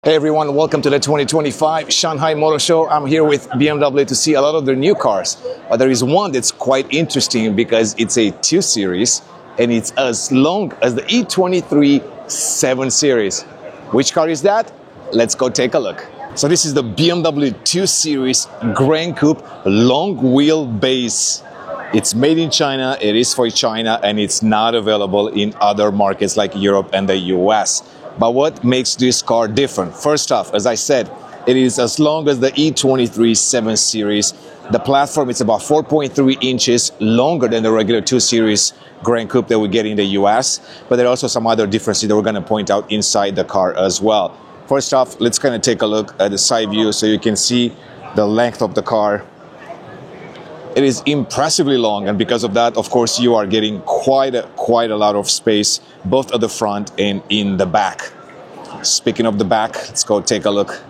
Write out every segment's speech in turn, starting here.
Hey everyone, welcome to the 2025 Shanghai Motor Show. I'm here with BMW to see a lot of their new cars. But there is one that's quite interesting because it's a 2 Series and it's as long as the E23 7 Series. Which car is that? Let's go take a look. So this is the BMW 2 Series Grand Coupe long wheelbase. It's made in China, it is for China, and it's not available in other markets like Europe and the US. But what makes this car different? First off, as I said, it is as long as the E23 7 Series. The platform is about 4.3 inches longer than the regular 2 Series Grand Coupe that we get in the US. But there are also some other differences that we're going to point out inside the car as well. First off, let's kind of take a look at the side view so you can see the length of the car. It is impressively long, and because of that, of course, you are getting quite a lot of space, both at the front and in the back. Speaking of the back, let's go take a look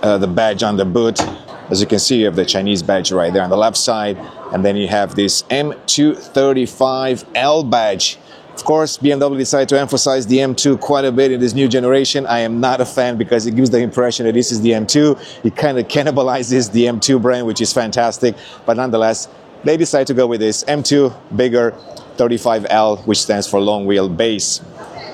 at the badge on the boot. As you can see, you have the Chinese badge right there on the left side, and then you have this M235L badge. Of course, BMW decided to emphasize the M2 quite a bit in this new generation. I am not a fan because it gives the impression that this is the M2. It kind of cannibalizes the M2 brand, which is fantastic. But nonetheless, they decided to go with this M2, bigger, 35L, which stands for long wheel base.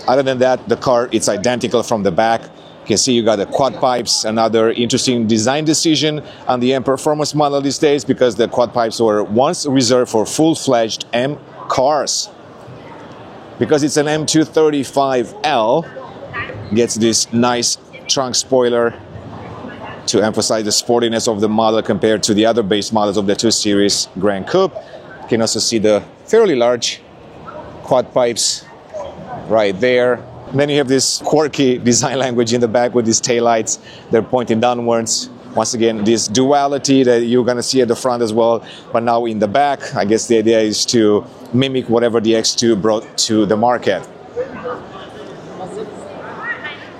Other than that, the car, it's identical from the back. You can see you got the quad pipes, another interesting design decision on the M Performance model these days because the quad pipes were once reserved for full-fledged M cars. Because it's an M235L, gets this nice trunk spoiler to emphasize the sportiness of the model compared to the other base models of the 2 Series Grand Coupe. You can also see the fairly large quad pipes right there. And then you have this quirky design language in the back with these taillights. They're pointing downwards. Once again, this duality that you're going to see at the front as well, but now in the back. I guess the idea is to mimic whatever the X2 brought to the market.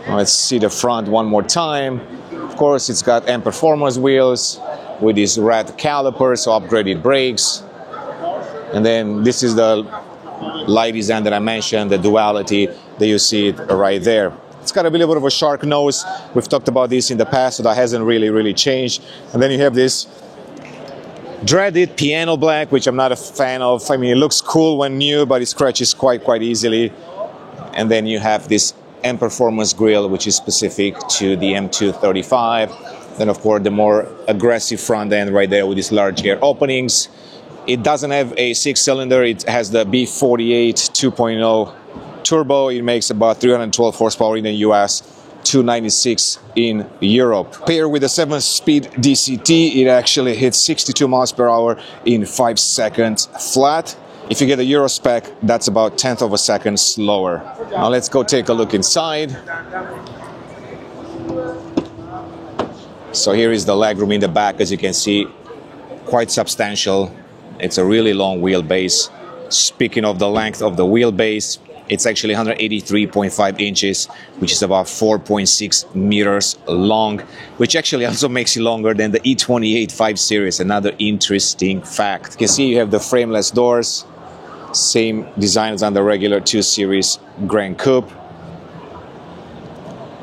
Let's see the front one more time. Of course, it's got M Performance wheels with these red calipers, so upgraded brakes. And then this is the light design that I mentioned, the duality that you see it right there. It's got a little bit of a shark nose. We've talked about this in the past, so that hasn't really changed. And then you have this dreaded piano black, which I'm not a fan of. I mean, it looks cool when new, but it scratches quite easily. And then you have this M Performance grille, which is specific to the M235. Then, of course, the more aggressive front end right there with these large air openings. It doesn't have a 6-cylinder. It has the B48 2.0 turbo. It makes about 312 horsepower in the US, 296 in Europe. Paired with a 7-speed DCT, it actually hits 62 miles per hour in 5 seconds flat. If you get a Euro spec, that's about 1/10 of a second slower. Now let's go take a look inside. So here is the legroom in the back, as you can see, quite substantial. It's a really long wheelbase. Speaking of the length of the wheelbase, it's actually 183.5 inches, which is about 4.6 meters long, which actually also makes it longer than the E28 5 Series, another interesting fact. You can see you have the frameless doors, same design as on the regular 2 Series Grand Coupe.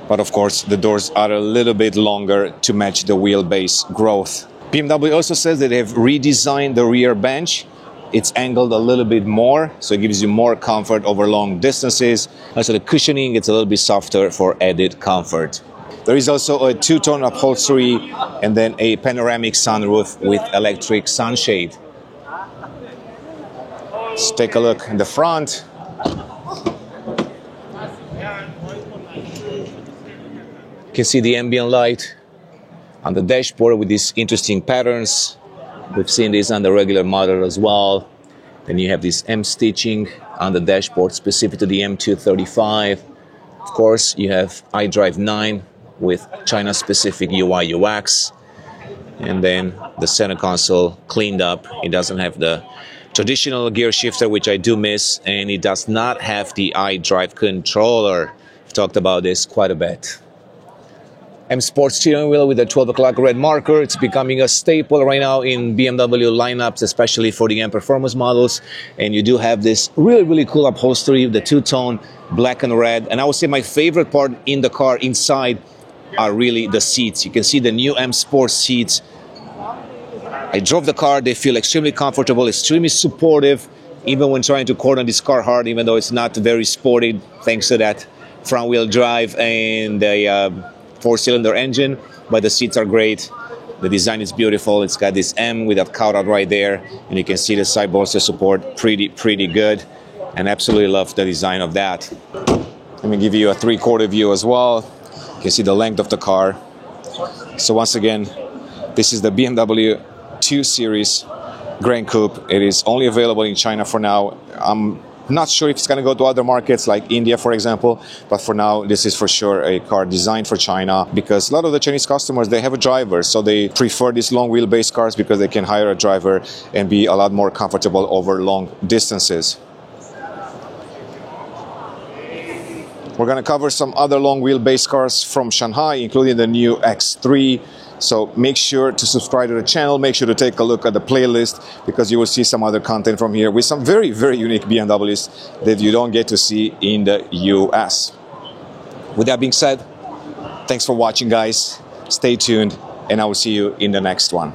But of course, the doors are a little bit longer to match the wheelbase growth. BMW also says that they have redesigned the rear bench. It's angled a little bit more, so it gives you more comfort over long distances. Also, the cushioning gets a little bit softer for added comfort. There is also a 2-tone upholstery and then a panoramic sunroof with electric sunshade. Let's take a look in the front. You can see the ambient light on the dashboard with these interesting patterns. We've seen this on the regular model as well. Then you have this M stitching on the dashboard specific to the M235. Of course, you have iDrive 9 with China-specific UI UX. And then the center console cleaned up. It doesn't have the traditional gear shifter, which I do miss. And it does not have the iDrive controller. I've talked about this quite a bit. M Sport steering wheel with a 12 o'clock red marker. It's becoming a staple right now in BMW lineups, especially for the M Performance models. And you do have this really, really cool upholstery, the two-tone black and red. And I would say my favorite part in the car inside are really the seats. You can see the new M Sport seats. I drove the car. They feel extremely comfortable, extremely supportive, even when trying to corner this car hard, even though it's not very sporty, thanks to that front-wheel drive and the four-cylinder engine. But the seats are great. The design is beautiful. It's got this M with a cutout right there, and you can see the side bolster support pretty good. And absolutely love the design of that. Let me give you a three-quarter view as well. You can see the length of the car. So once again, this is the BMW 2 Series Grand Coupe. It is only available in China for now. I'm not sure if it's going to go to other markets like India, for example, but for now, this is for sure a car designed for China, because a lot of the Chinese customers, they have a driver, so they prefer these long wheelbase cars because they can hire a driver and be a lot more comfortable over long distances. We're going to cover some other long wheelbase cars from Shanghai, including the new X3. So make sure to subscribe to the channel. Make sure to take a look at the playlist, because you will see some other content from here with some very unique BMWs that you don't get to see in the US. With that being said, thanks for watching, guys. Stay tuned, and I will see you in the next one.